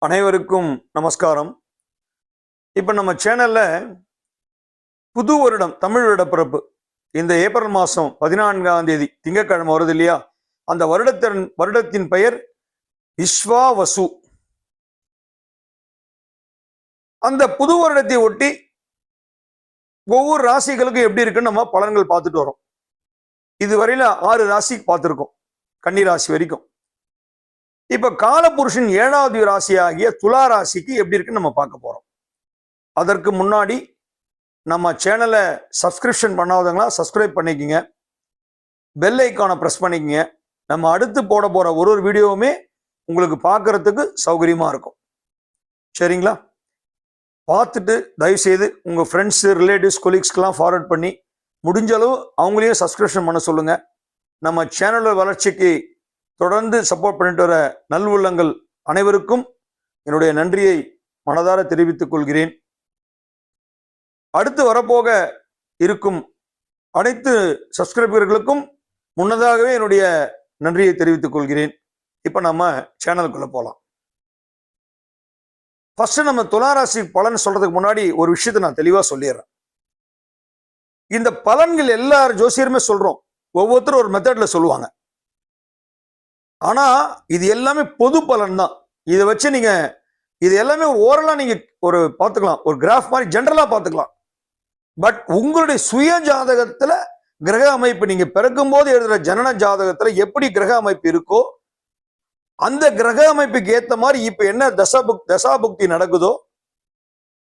அனைவருக்கும் நமஸ்காரம். இப்போ நம்ம சேனல்ல புது வருடம் தமிழ் வருடப்பிறப்பு இந்த ஏப்ரல் மாதம் 14ஆம் தேதி திங்கட்கிழமை வருது இல்லையா? அந்த வருடத்தின் பெயர் விஸ்வாவசு. அந்த புது வருடத்தை ஒட்டி ஒவ்வொரு ராசிகளுக்கும் எப்படி இருக்குன்னு நம்ம பலன்கள் பார்த்துட்டு வரோம். இதுவரையில 6 ராசி பார்த்துருக்கோம், கன்னி ராசி வரைக்கும். இப்ப காலபுருஷன் 7வது ராசியாகிய துலா ராசிக்கு எப்படி இருக்குன்னு நம்ம பார்க்க போறோம். அதற்கு முன்னாடி நம்ம சேனலை சப்ஸ்கிரிப்ஷன் பண்ணாதவங்களா சப்ஸ்கிரைப் பண்ணிக்கங்க, பெல் ஐக்கானை ப்ரெஸ் பண்ணிக்கங்க. நம்ம அடுத்து போட போற ஒரு வீடியோவுமே உங்களுக்கு பார்க்கறதுக்கு சௌகரியமா இருக்கும். சரிங்களா? பார்த்துட்டு தயவுசெய்து உங்க ஃப்ரெண்ட்ஸ், ரிலேட்டிவ்ஸ், கொலீக்ஸ்க்கெல்லாம் ஃபார்வர்ட் பண்ணி முடிஞ்ச அளவு அவங்களையும் சப்ஸ்கிரிப்ஷன் பண்ண சொல்லுங்க. நம்ம சேனலோட வளர்ச்சிக்கு தொடர்ந்து சப்போர்ட் பண்ணிட்டு வர நல்வுள்ளங்கள் அனைவருக்கும் என்னுடைய நன்றியை மனதார தெரிவித்துக் கொள்கிறேன். அடுத்து வரப்போக இருக்கும் அனைத்து சப்ஸ்கிரைபர்களுக்கும் முன்னதாகவே என்னுடைய நன்றியை தெரிவித்துக் கொள்கிறேன். இப்ப நம்ம சேனலுக்குள்ள போலாம். ஃபர்ஸ்ட் நம்ம துளாராசி பலன் சொல்றதுக்கு முன்னாடி ஒரு விஷயத்தை நான் தெளிவா சொல்லிடுறேன். இந்த பலன்கள் எல்லாரும் ஜோசியருமே சொல்றோம், ஒவ்வொருத்தரும் ஒரு மெத்தட்ல சொல்லுவாங்க. ஆனா இது எல்லாமே பொது பலன் தான். இதை வச்சு நீங்க இது எல்லாமே ஒரு ஓரலா நீங்க ஒரு பார்த்துக்கலாம், ஒரு கிராஃப் மாதிரி ஜென்ரலா பார்த்துக்கலாம். பட் உங்களுடைய சுய ஜாதகத்துல கிரக அமைப்பு, நீங்க பிறக்கும் போது எழுதுற ஜனன ஜாதகத்துல எப்படி கிரக அமைப்பு இருக்கோ அந்த கிரக அமைப்புக்கு ஏத்த மாதிரி இப்ப என்ன தசாபுக்தி நடக்குதோ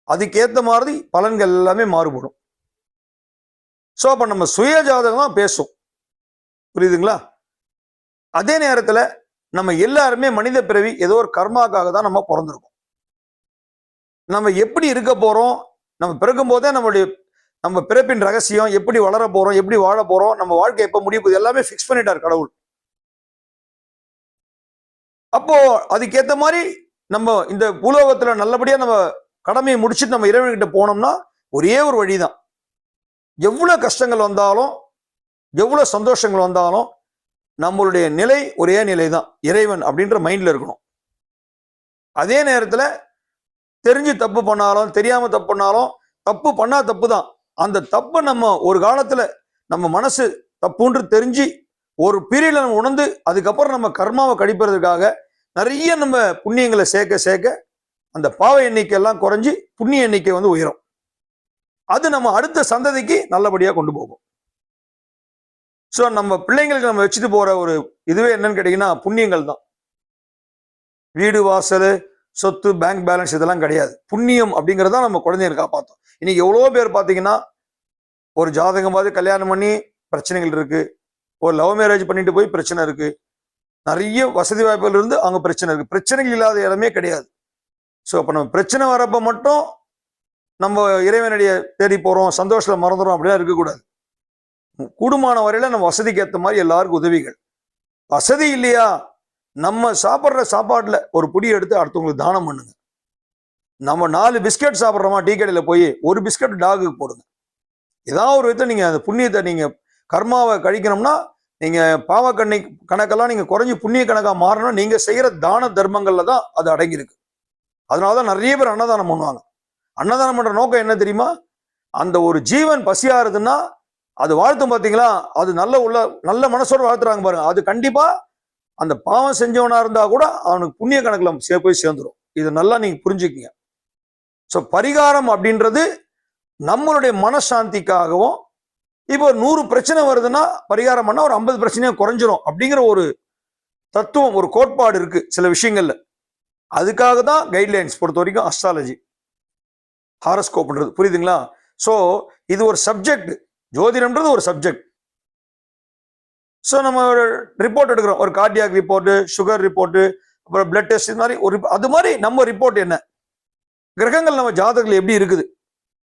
அதுக்கேத்த மாதிரி பலன்கள் எல்லாமே மாறுபடும். சோ அப்ப நம்ம சுய ஜாதகம் தான் பேசும், புரியுதுங்களா? அதே நேரத்துல நம்ம எல்லாருமே மனித பிறவி ஏதோ ஒரு கர்மாக்காக தான் நம்ம பிறந்திருக்கோம். நம்ம எப்படி இருக்க போறோம், நம்ம பிறக்கும் போதே நம்ம பிறப்பின் ரகசியம், எப்படி வளர போறோம், எப்படி வாழ போறோம், நம்ம வாழ்க்கை எப்ப முடிய போகுது எல்லாமே பிக்ஸ் பண்ணிட்டார் கடவுள். அப்போ அதுக்கேத்த மாதிரி நம்ம இந்த பூலோகத்துல நல்லபடியா நம்ம கடமையை முடிச்சுட்டு நம்ம இறைவன்கிட்ட போனோம்னா ஒரே ஒரு வழிதான். எவ்வளவு கஷ்டங்கள் வந்தாலும், எவ்வளவு சந்தோஷங்கள் வந்தாலும் நம்மளுடைய நிலை ஒரே நிலை தான், இறைவன் அப்படின்ற மைண்ட்ல இருக்கணும். அதே நேரத்துல தெரிஞ்சு தப்பு பண்ணாலும் தெரியாம தப்பு பண்ணாலும் தப்பு பண்ணா தப்பு தான். அந்த தப்பை நம்ம ஒரு காலத்துல நம்ம மனசு தப்புன்று தெரிஞ்சு ஒரு பீரியட்ல நம்ம உணர்ந்து அதுக்கப்புறம் நம்ம கர்மாவை கடிப்பதற்காக நிறைய நம்ம புண்ணியங்களை சேர்க்க சேர்க்க அந்த பாவ எண்ணிக்கை எல்லாம் குறைஞ்சி புண்ணிய எண்ணிக்கை உயரும். அது நம்ம அடுத்த சந்ததிக்கு நல்லபடியா கொண்டு போகும். ஸோ நம்ம பிள்ளைங்களுக்கு நம்ம வச்சுட்டு போற ஒரு இதுவே என்னன்னு கேட்டீங்கன்னா புண்ணியங்கள் தான். வீடு, வாசல், சொத்து, பேங்க் பேலன்ஸ் இதெல்லாம் கிடையாது. புண்ணியம் அப்படிங்கிறதா நம்ம குழந்தைகளை காப்பாற்றும். இன்னைக்கு எவ்வளோ பேர் பார்த்தீங்கன்னா ஒரு ஜாதகம் பார்த்து கல்யாணம் பண்ணி பிரச்சனைகள் இருக்கு, ஒரு லவ் மேரேஜ் பண்ணிட்டு போய் பிரச்சனை இருக்கு, நிறைய வசதி வாய்ப்புகள் இருந்து அவங்க பிரச்சனை இருக்கு. பிரச்சனைகள் இல்லாத இடமே கிடையாது. ஸோ அப்போ நம்ம பிரச்சனை வரப்ப மட்டும் நம்ம இறைவனுடைய தேடி போறோம், சந்தோஷத்துல மறந்துடும் அப்படிலாம் இருக்கக்கூடாது. கூடுமான வரையில நம்ம வசதிக்கு ஏற்ற மாதிரி எல்லாருக்கும் உதவிகள். வசதி இல்லையா, நம்ம சாப்பிட்ற சாப்பாட்டுல ஒரு புடி எடுத்து அடுத்தவங்களுக்கு தானம் பண்ணுங்க. நம்ம 4 பிஸ்கட் சாப்பிட்றோமா டீ கடையில போய் ஒரு பிஸ்கட் டாகுக்கு போடுங்க. ஏதாவது ஒரு விதத்தை நீங்க அந்த புண்ணியத்தை நீங்க கர்மாவை கழிக்கணும்னா நீங்க கணக்கெல்லாம் நீங்க குறைஞ்சி புண்ணிய கணக்கா மாறணும். நீங்க செய்யற தான தர்மங்கள்ல தான் அது அடங்கியிருக்கு. அதனாலதான் நிறைய பேர் அன்னதானம் பண்ணுவாங்க. அன்னதானம் பண்ற நோக்கம் என்ன தெரியுமா? அந்த ஒரு ஜீவன் பசியாருதுன்னா அது வாழ்த்தும் பார்த்தீங்களா, அது நல்ல மனசோட வாழ்த்துறாங்க பாருங்க. அது கண்டிப்பா அந்த பாவம் செஞ்சவனா இருந்தா கூட அவனுக்கு புண்ணிய கணக்குல போய் சேர்ந்துடும். இது நல்லா நீங்க புரிஞ்சுக்கீங்க. ஸோ பரிகாரம் அப்படின்றது நம்மளுடைய மனசாந்திக்காகவும், இப்போ 100 பிரச்சனை வருதுன்னா பரிகாரம் பண்ணா ஒரு 50 பிரச்சனையா குறைஞ்சிரும் அப்படிங்கிற ஒரு தத்துவம், ஒரு கோட்பாடு இருக்கு சில விஷயங்கள்ல. அதுக்காக தான் கைட்லைன்ஸ் பொறுத்த வரைக்கும் அஸ்ட்ராலஜி, ஹாரோஸ்கோப்ன்றது, புரியுதுங்களா? ஸோ இது ஒரு சப்ஜெக்ட், ஜோதிடம்ன்றது ஒரு சப்ஜெக்ட். ஸோ நம்ம ஒரு ரிப்போர்ட் எடுக்கிறோம், ஒரு கார்டியாக் ரிப்போர்ட்டு, சுகர் ரிப்போர்ட்டு, அப்புறம் பிளட் டெஸ்ட், இது மாதிரி அது மாதிரி நம்ம ரிப்போர்ட் என்ன, கிரகங்கள் நம்ம ஜாதகங்கள் எப்படி இருக்குது,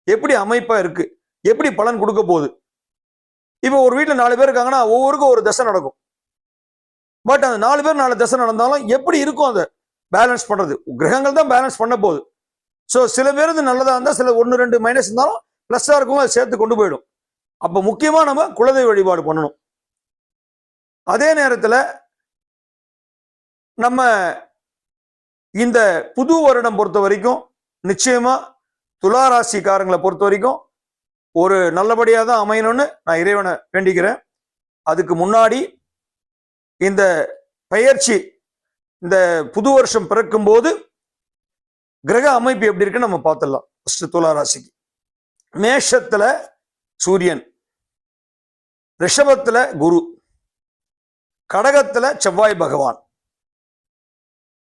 எப்படி அமைப்பா இருக்கு, எப்படி பலன் கொடுக்க போகுது. இப்போ ஒரு வீட்டில் 4 பேர் இருக்காங்கன்னா ஒவ்வொருக்கும் ஒரு தசை நடக்கும். பட் அந்த 4 பேர் 4 தசை நடந்தாலும் எப்படி இருக்கும் அதை பேலன்ஸ் பண்றது, கிரகங்கள் தான் பேலன்ஸ் பண்ண போகுது. ஸோ சில பேருக்கு நல்லதா இருந்தால் சில 1, 2 மைனஸ் இருந்தாலும் பிளஸ்ஸா இருக்கும், அதை சேர்த்து கொண்டு போயிடும். அப்போ முக்கியமா நம்ம குலதெய்வ வழிபாடு பண்ணணும். அதே நேரத்தில் நம்ம இந்த புது வருடம் பொறுத்த வரைக்கும் நிச்சயமா துலா ராசிக்காரங்களை பொறுத்த வரைக்கும் ஒரு நல்லபடியா தான் அமையணும்னு நான் இறைவனை வேண்டிக்கிறேன். அதுக்கு முன்னாடி இந்த பெயர்ச்சி, இந்த புது வருஷம் பிறக்கும் போது கிரக அமைப்பு எப்படி இருக்குன்னு நம்ம பார்த்துடலாம். ஃபர்ஸ்ட் துலா ராசிக்கு மேஷத்துல சூரியன், ரிஷபத்துல குரு, கடகத்துல செவ்வாய் பகவான்,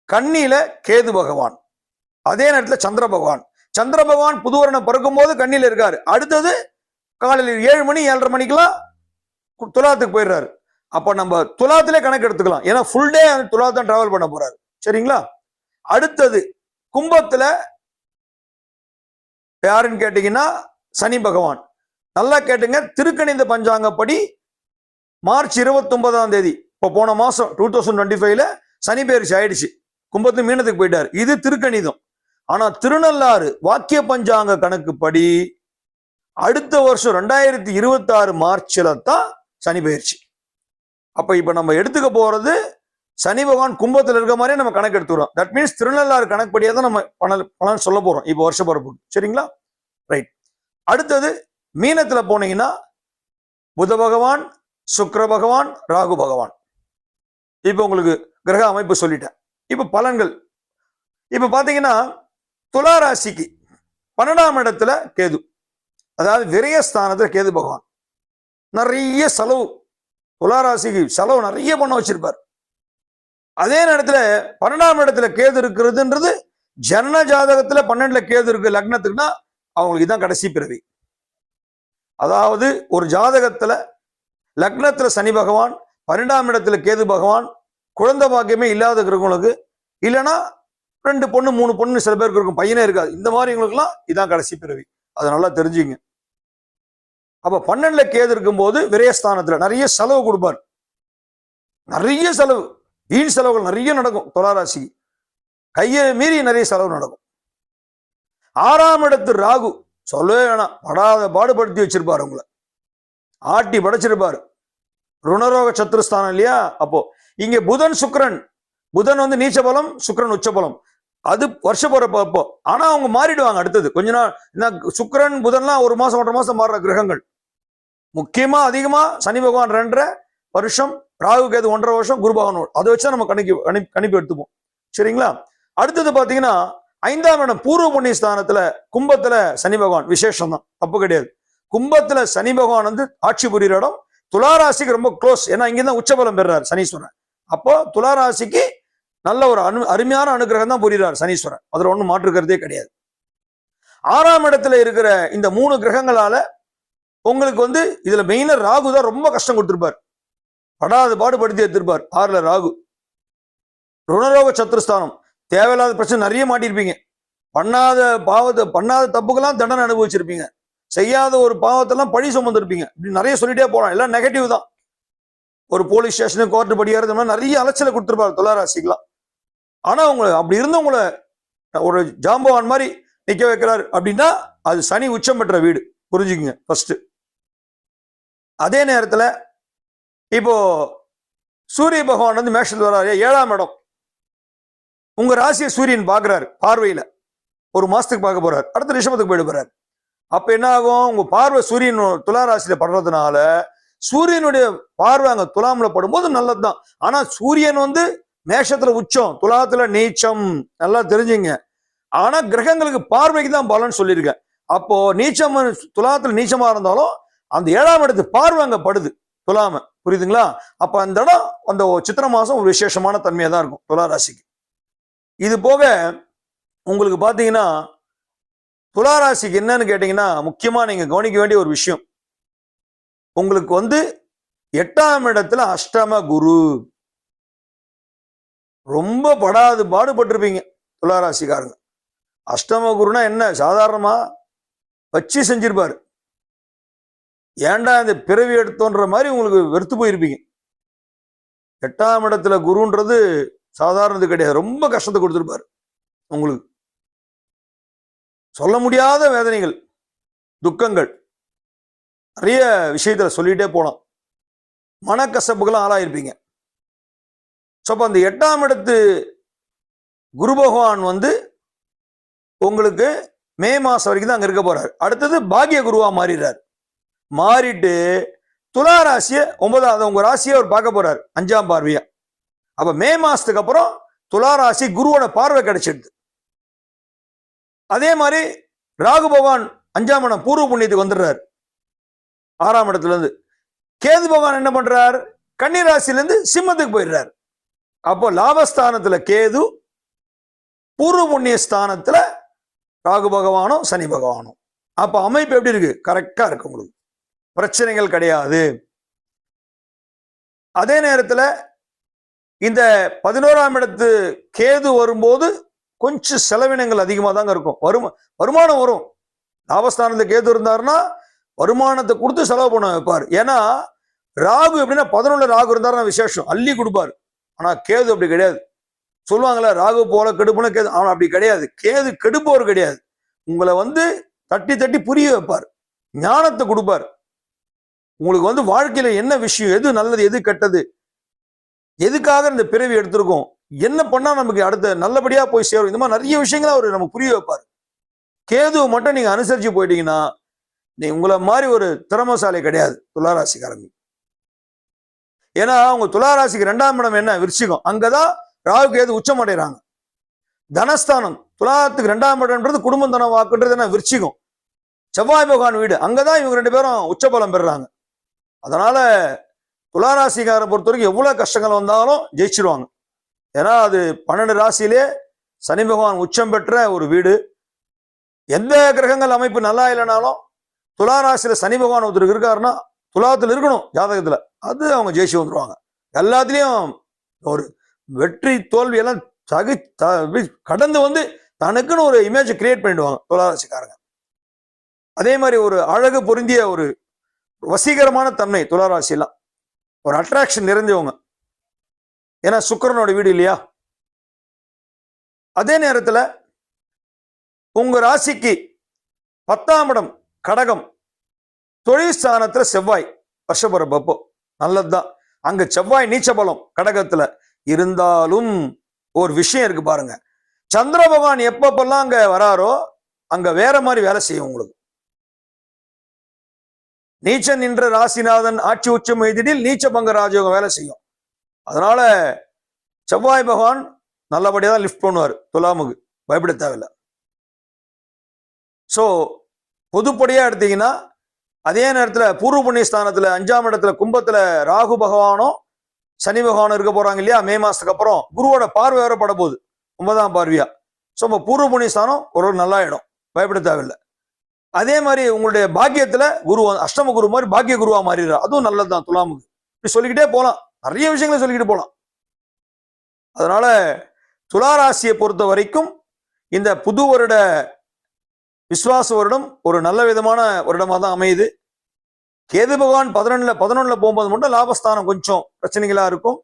கன்னியில கேது பகவான், அதே நேரத்தில் சந்திர பகவான். சந்திர பகவான் புது வருடம் பிறக்கும் போது கண்ணியில் இருக்காரு. அடுத்தது காலையில் 7 மணி 7:30 மணிக்கெல்லாம் துலாத்துக்கு போயிடுறாரு. அப்ப நம்ம துலாத்திலே கணக்கு எடுத்துக்கலாம். ஏன்னா ஃபுல் டே துலாத்தான் டிராவல் பண்ண போறாரு. சரிங்களா? அடுத்தது கும்பத்துல யாருன்னு கேட்டீங்கன்னா சனி பகவான். நல்லா கேட்டுங்க, திருக்கணித பஞ்சாங்கப்படி மார்ச் 29ஆம் தேதி, இப்போ போன மாசம் 2025ல சனி பெயர்ச்சி ஆயிடுச்சு. கும்பத்து மீனத்துக்கு போயிட்டார். இது திருக்கணிதம். ஆனா திருநள்ளாறு வாக்கிய பஞ்சாங்க கணக்குப்படி அடுத்த வருஷம் 2026 மார்ச்ல தான் சனி பெயர்ச்சி. அப்ப இப்ப நம்ம எடுத்துக்க போறது சனி பகவான் கும்பத்துல இருக்க மாதிரியே நம்ம கணக்கு எடுத்துக்கிறோம். தட் மீன்ஸ் திருநள்ளாறு கணக்குப்படியே தான் நம்ம பலன் சொல்ல போறோம் இப்போ வருஷ பிறப்பு. சரிங்களா? ரைட். அடுத்தது மீனத்துல போனீங்கன்னா புத பகவான், சுக்கிர பகவான், ராகு பகவான். இப்ப உங்களுக்கு கிரக அமைப்பு சொல்லிட்டேன். இப்ப பலன்கள். இப்ப பாத்தீங்கன்னா துலா ராசிக்கு 12ஆம் இடத்துல கேது, அதாவது விரயஸ்தானத்துல கேது பகவான். நிறைய செலவு, துலா ராசிக்கு செலவு நிறைய பண்ண வச்சிருப்பார். அதே நேரத்துல 12ஆம் இடத்துல கேது இருக்கிறதுன்றது ஜனன ஜாதகத்துல 12ல கேது இருக்கு லக்னத்துக்குன்னா அவங்களுக்கு இதான் கடைசி பிறவி. அதாவது ஒரு ஜாதகத்துல லக்னத்துல சனி பகவான், 12ஆம் இடத்துல கேது பகவான், குழந்தை பாக்கியமே இல்லாத இருக்கிறவங்களுக்கு, இல்லைன்னா 2 பொண்ணு 3 பொண்ணு சில பேருக்கு இருக்கும், பையனே இருக்காது, இந்த மாதிரிங்களுக்குலாம் இதான் கடைசி பிறவி. அதை நல்லா தெரிஞ்சுங்க. அப்ப 12ல கேது இருக்கும்போது விரயஸ்தானத்துல நிறைய செலவு கொடுப்பார். நிறைய செலவு, வீண் செலவுகள் நிறைய நடக்கும். துளாராசிக்கு கையை மீறி நிறைய செலவு நடக்கும். 6ஆம் இடத்து ராகு சொல்லவே வேணாம், படாத பாடுபடுத்தி வச்சிருப்பாரு, உங்களை ஆட்டி படைச்சிருப்பாரு. ருணரோக சத்துருஸ்தானம் இல்லையா? அப்போ இங்க புதன் சுக்கிரன், புதன் வந்து நீச்ச பலம், சுக்கிரன் உச்ச பலம். அது வருஷ போறப்போ. ஆனா அவங்க மாறிடுவாங்க அடுத்தது கொஞ்ச நாள். சுக்கிரன் புதன்லாம் 1 மாசம் 1.5 மாசம் மாறுற கிரகங்கள். முக்கியமா அதிகமா சனி பகவான் 2.5 வருஷம், ராகு கேது 1.5 வருஷம், குரு பகவான். அதை வச்சா நம்ம கணிப்பு எடுத்துப்போம். சரிங்களா? அடுத்தது பாத்தீங்கன்னா 5ஆம் இடம் பூர்வ புண்ணிய ஸ்தானத்துல கும்பத்துல சனி பகவான். விசேஷம் தான், தப்பு கிடையாது. கும்பத்துல சனி பகவான் வந்து ஆட்சி புரிகிற இடம். துளாராசிக்கு ரொம்ப க்ளோஸ், ஏன்னா இங்கதான் உச்சபலம் பெறாரு சனீஸ்வரன். அப்போ துளாராசிக்கு நல்ல ஒரு அருமையான அனுகிரகம் தான் புரிகிறார் சனீஸ்வரன். அதுல ஒன்றும் மாற்றுக்கிறதே கிடையாது. 6ஆம் இடத்துல இருக்கிற இந்த 3 கிரகங்களால உங்களுக்கு வந்து இதுல மெயினா ராகு தான் ரொம்ப கஷ்டம் கொடுத்திருப்பார், படாத பாடுபடுத்தி எடுத்திருப்பார். 6ல ராகு. ருணரோக சத்துருஸ்தானம், தேவையில்லாத பிரச்சனை நிறைய மாட்டிருப்பீங்க. பண்ணாத பாவத்தை, பண்ணாத தப்புக்கெல்லாம் தண்டனை அனுபவிச்சிருப்பீங்க. செய்யாத ஒரு பாவத்தெல்லாம் பழி சுமந்திருப்பீங்க. இப்படி நிறைய சொல்லிட்டே போறான். எல்லாம் நெகட்டிவ் தான். ஒரு போலீஸ் ஸ்டேஷனு, கோர்ட்டு படிக்கிறது நிறைய அலைச்சலை கொடுத்துருப்பாரு துளாராசிக்கலாம். ஆனா உங்களுக்கு அப்படி இருந்தவங்களை ஒரு ஜாம்பவான் மாதிரி நிக்க வைக்கிறாரு அப்படின்னா அது சனி உச்சம் பெற்ற வீடு, புரிஞ்சுக்குங்க ஃபர்ஸ்ட். அதே நேரத்துல இப்போ சூரிய பகவான் வந்து மேஷத்துல வர்றாரு, 7ஆம் இடம். உங்க ராசியை சூரியன் பாக்குறாரு பார்வையில, 1 மாசத்துக்கு பார்க்க போறாரு. அடுத்த ரிஷபத்துக்கு போயிட்டு போறாரு. அப்ப என்ன ஆகும்? உங்க பார்வை சூரியன் துலா ராசியில படுறதுனால சூரியனுடைய பார்வை அங்க துலாம்ல படும்போது நல்லதுதான். ஆனா சூரியன் வந்து மேஷத்துல உச்சம், துலாத்துல நீச்சம், நல்லா தெரிஞ்சுங்க. ஆனா கிரகங்களுக்கு பார்வைக்கு தான் பலன் சொல்லியிருக்கேன். அப்போ நீச்சம், துலாத்துல நீச்சமா இருந்தாலும் அந்த 7ஆம் இடத்து பார்வை அங்க படுது துலாம, புரியுதுங்களா? அப்ப அந்த இடம் அந்த சித்திரை மாசம் ஒரு விசேஷமான தன்மையா தான் இருக்கும் துலா ராசிக்கு. இது போக உங்களுக்கு பாத்தீங்கன்னா துலா ராசிக்கு என்னன்னு கேட்டீங்கன்னா முக்கியமா நீங்க கவனிக்க வேண்டிய ஒரு விஷயம், உங்களுக்கு வந்து 8ஆம் இடத்துல அஷ்டம குரு. ரொம்ப படாது பாடுபட்டிருப்பீங்க துளாராசிக்காரங்க. அஷ்டம குருனா என்ன சாதாரணமா வச்சு செஞ்சிருப்பாரு. ஏன்டா இந்த பிறவி எடுத்தோன்ற மாதிரி உங்களுக்கு வெறுத்து போயிருப்பீங்க. 8ஆம் இடத்துல குருன்றது சாதாரணது கிடையாது, ரொம்ப கஷ்டத்தை கொடுத்துருப்பாரு உங்களுக்கு. சொல்ல முடியாத வேதனைகள், துக்கங்கள், நிறைய விஷயத்துல சொல்லிட்டே போலாம். மனக்கசப்புகளும் ஆளாயிருப்பீங்க. ஸோ அப்போ அந்த 8ஆம் இடத்து குரு பகவான் வந்து உங்களுக்கு மே மாசம் வரைக்கும் தான் அங்க இருக்க போறாரு. அடுத்தது பாக்கிய குருவா மாறிடுறாரு. மாறிட்டு துலா ராசியை 9வது உங்க ராசியை அவர் பார்க்க போறாரு 5ஆம் பார்வையா. அப்ப மே மாசத்துக்கு அப்புறம் துலா ராசி குருவோட பார்வை கிடைச்சிடுது. அதே மாதிரி ராகு பகவான் 5ஆம் இடம் பூர்வ புண்ணியத்துக்கு வந்துடுறாரு 6ஆம் இடத்துல இருந்து. கேது பகவான் என்ன பண்றார், கன்னி ராசியில இருந்து சிம்மத்துக்கு போயிடுறாரு. அப்போ லாபஸ்தானத்துல கேது, பூர்வ புண்ணிய ஸ்தானத்துல ராகு பகவானும் சனி பகவானும். அப்ப அமைப்பு எப்படி இருக்கு, கரெக்டா இருக்கு, உங்களுக்கு பிரச்சனைகள் கிடையாது. அதே நேரத்துல இந்த 11ஆம் இடத்து கேது வரும்போது கொஞ்சம் செலவினங்கள் அதிகமாக தாங்க இருக்கும். வருமானம் வரும். லாபஸ்தானத்துல கேது இருந்தாருன்னா வருமானத்தை கொடுத்து செலவு பண்ண வைப்பார். ஏன்னா ராகு எப்படின்னா 11 ராகு இருந்தாருன்னா விசேஷம் அள்ளி கொடுப்பாரு. ஆனா கேது அப்படி கிடையாது. சொல்லுவாங்களே ராகு போல கெடுப்புன்னு, கேது அவன் அப்படி கிடையாது. கேது கெடுப்பவர் கிடையாது. உங்களை வந்து தட்டி தட்டி புரிய வைப்பார், ஞானத்தை கொடுப்பார். உங்களுக்கு வந்து வாழ்க்கையில என்ன விஷயம், எது நல்லது எது கெட்டது, எதுக்காக இந்த பிறவி எடுத்திருக்கோம், என்ன பண்ணா நமக்கு அடுத்த நல்லபடியா போய் சேரும், இந்த மாதிரி நிறைய விஷயங்களை அவர் நமக்கு புரிய வைப்பார். கேதுவை மட்டும் நீங்க அனுசரிச்சு போயிட்டீங்கன்னா நீ உங்களை மாதிரி ஒரு திறமசாலி கிடையாது துளாராசிக்காரங்க. ஏன்னா அவங்க துளாராசிக்கு 2ஆம் இடம் என்ன, விருச்சிகம். அங்கதான் ராகு கேது உச்சம் அடைகிறாங்க. தனஸ்தானம் துலாத்துக்கு 2ஆம் இடம்ன்றது குடும்பம் தனம் வாக்குன்றது என்ன, விருச்சிகம். செவ்வாய் பகவான் வீடு, அங்கதான் இவங்க 2 பேரும் உச்சபலம் பெறுறாங்க. அதனால துளாராசிக்காரை பொறுத்த வரைக்கும் எவ்வளவு கஷ்டங்கள் வந்தாலும் ஜெயிச்சிருவாங்க. ஏன்னா அது 12 ராசியிலே சனி பகவான் உச்சம் பெற்ற ஒரு வீடு. எந்த கிரகங்கள் அமைப்பு நல்லா இல்லைனாலும் துளாராசியில சனி பகவான் ஒருத்தருக்கு இருக்காருன்னா துலாத்துல இருக்கணும் ஜாதகத்துல, அது அவங்க ஜெயிச்சு வந்துருவாங்க. எல்லாத்துலயும் ஒரு வெற்றி தோல்வி எல்லாம் கடந்து வந்து தனக்குன்னு ஒரு இமேஜ் கிரியேட் பண்ணிடுவாங்க துளாராசிக்காரங்க. அதே மாதிரி ஒரு அழகு பொருந்திய ஒரு வசீகரமான தன்மை துளாராசி எல்லாம், ஒரு அட்ராக்ஷன் நிறைஞ்சவங்க. ஏன்னா சுக்கிரனோட வீடு இல்லையா. அதே நேரத்துல உங்க ராசிக்கு 10ஆம் இடம் கடகம், தொழில் ஸ்தானத்துல செவ்வாய் வருஷபரப்போ நல்லதுதான். அங்க செவ்வாய் நீச்ச பலம் கடகத்துல இருந்தாலும் ஒரு விஷயம் இருக்கு பாருங்க, சந்திர பகவான் எப்பப்பெல்லாம் அங்க வராரோ அங்க வேற மாதிரி வேலை செய்யும் உங்களுக்கு. நீச்சன் நின்ற ராசிநாதன் ஆட்சி உச்சம் எதிரில் நீச்ச பங்க ராஜயோகம் வேலை செய்யும். அதனால செவ்வாய் பகவான் நல்லபடியா தான் லிஃப்ட் பண்ணுவார் துலாமுக்கு, பயப்பட தேவையில்லை. ஸோ பொதுப்படியா எடுத்தீங்கன்னா அதே நேரத்துல பூர்வ புண்ணிய ஸ்தானத்துல 5ஆம் இடத்துல கும்பத்துல ராகு பகவானும் சனி பகவானும் இருக்க போறாங்க இல்லையா. மே மாசத்துக்கு அப்புறம் குருவோட பார்வை வேற பட போகுது 9ஆம் பார்வையா. ஸோ நம்ம பூர்வ புண்ணிய ஸ்தானம் ஒரு நல்ல இடம், பயப்பட தேவையில்லை. அதே மாதிரி உங்களுடைய பாக்கியத்துல குரு அஷ்டம குரு மாதிரி பாக்கிய குருவா மாறிடுறார், அதுவும் நல்லதுதான் துலாமுக்கு. இப்படி சொல்லிக்கிட்டே போகலாம், நிறைய விஷயங்களை சொல்லிக்கிட்டு போகலாம். அதனால துளாராசியை பொறுத்த வரைக்கும் இந்த புது வருட விஸ்வாச வருடம் ஒரு நல்ல விதமான வருடமாக தான் அமையுது. கேது பகவான் 11ல போகும்போது மட்டும் லாபஸ்தானம் கொஞ்சம் பிரச்சனைகளா இருக்கும்.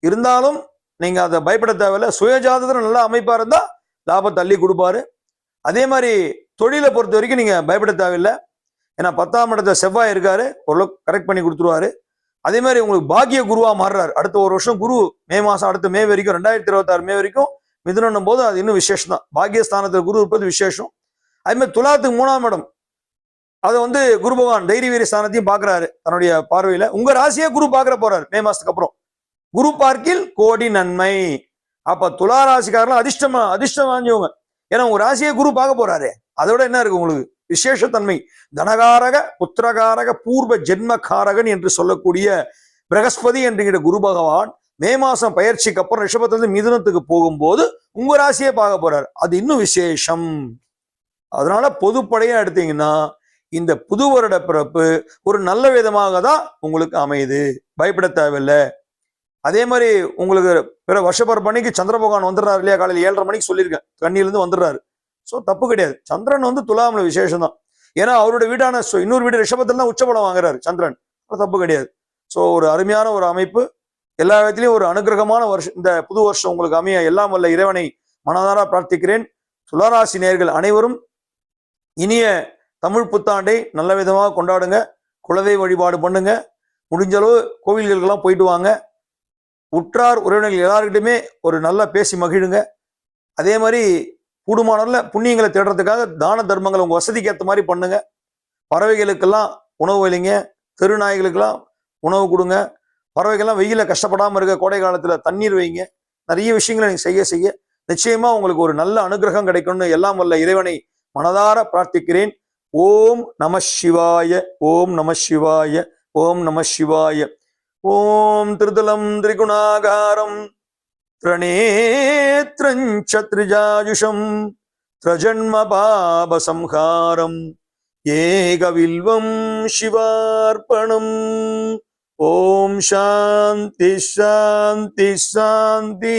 இருந்தாலும் நீங்க அதை பயப்பட தேவையில்லை. சுயஜாதத்துல நல்ல அமைப்பா இருந்தா லாபத்தை அள்ளி கொடுப்பாரு. அதே மாதிரி தொழிலை பொறுத்த வரைக்கும் நீங்க பயப்பட தேவையில்லை. ஏன்னா 10ஆம் இடத்துல செவ்வாய் இருக்காரு, ஓரளவுக்கு கரெக்ட் பண்ணி கொடுத்துருவாரு. அதே மாதிரி உங்களுக்கு பாக்கிய குருவா மாறுறாரு. அடுத்த ஒரு வருஷம் குரு மே மாசம் அடுத்த மே வரைக்கும் 2026 மே வரைக்கும் மிதுனம் போது அது இன்னும் விசேஷம் தான். பாக்கியஸ்தானத்துல குரு இருப்பது விசேஷம். அதே மாதிரி துலாத்துக்கு 3ஆம் இடம் அதை வந்து குரு பகவான் தைரிய வீரிய ஸ்தானத்தையும் பாக்குறாரு தன்னுடைய பார்வையில. உங்க ராசியை குரு பாக்குற போறாரு மே மாசத்துக்கு அப்புறம். குரு பார்க்கில் கோடி நன்மை. அப்ப துலா ராசிக்காரெல்லாம் அதிர்ஷ்டம் வாங்கியவங்க. ஏன்னா உங்க ராசியை குரு பார்க்க போறாரு, அதோட என்ன இருக்கு உங்களுக்கு விசேஷத்தன்மை. தனகாரக புத்திரகாரக பூர்வ ஜென்மகாரகன் என்று சொல்லக்கூடிய பிரகஸ்பதி என்கிற குரு பகவான் மே மாசம் பயிற்சிக்கு அப்புறம் ரிஷபத்திலிருந்து மிதுனத்துக்கு போகும்போது உங்க ராசியை பார்க்க போறாரு, அது இன்னும் விசேஷம். அதனால பொதுப்படையா எடுத்தீங்கன்னா இந்த புது வருட பிறப்பு ஒரு நல்ல விதமாக தான் உங்களுக்கு அமையுது, பயப்பட தேவையில்லை. அதே மாதிரி உங்களுக்கு பிற வருஷப்பரப்பணிக்கு சந்திர பகவான் வந்துடுறாரு இல்லையா, காலையில் 7:30 மணிக்கு சொல்லியிருக்கேன், கண்ணியிலிருந்து வந்துடுறாரு. ஸோ தப்பு கிடையாது. சந்திரன் வந்து துலாம்ல விசேஷம் தான். ஏன்னா அவருடைய வீடான இன்னொரு வீடு ரிஷபத்தில் தான் உச்சபலம் வாங்குறாரு சந்திரன், தப்பு கிடையாது. ஸோ ஒரு அருமையான ஒரு அமைப்பு, எல்லா விதத்திலையும் ஒரு அனுகிரகமான வருஷம் இந்த புது வருஷம் உங்களுக்கு அமைய எல்லாம் வல்ல இறைவனை மனதார பிரார்த்திக்கிறேன். துளாராசி நேயர்கள் அனைவரும் இனிய தமிழ் புத்தாண்டை நல்ல விதமாக கொண்டாடுங்க. குலதெய்வ வழிபாடு பண்ணுங்க. முடிஞ்சளவு கோவில்களுக்கெல்லாம் போயிட்டு வாங்க. உற்றார் உறவினர்கள் எல்லாருக்கிட்டையுமே ஒரு நல்லா பேசி மகிழுங்க. அதே மாதிரி கூடுமானல புண்ணியங்களை தேடுறதுக்காக தான தர்மங்களை உங்க வசதிக்கு ஏற்ற மாதிரி பண்ணுங்க. பறவைகளுக்கெல்லாம் உணவு வைங்க, தெருநாய்களுக்கெல்லாம் உணவு கொடுங்க. பறவைகள்லாம் வெயில கஷ்டப்படாம இருக்க கோடை காலத்துல தண்ணீர் வைங்க. நிறைய விஷயங்களை நீங்க செய்ய செய்ய நிச்சயமா உங்களுக்கு ஒரு நல்ல அனுகிரகம் கிடைக்கும்னு எல்லாம் வல்ல இறைவனை மனதார பிரார்த்திக்கிறேன். ஓம் நம சிவாய, ஓம் நம சிவாய, ஓம் நம சிவாய. ஓம் திருதலம் திரிகுணாகாரம் திரிநேத்ரஞ்சிருஜாஜுஷம் திரஜன்ம பாபசம்ஹாரம் ஏகவில்வம் சிவார்ப்பணம். ஓம் சாந்தி சாந்தி சாந்தி.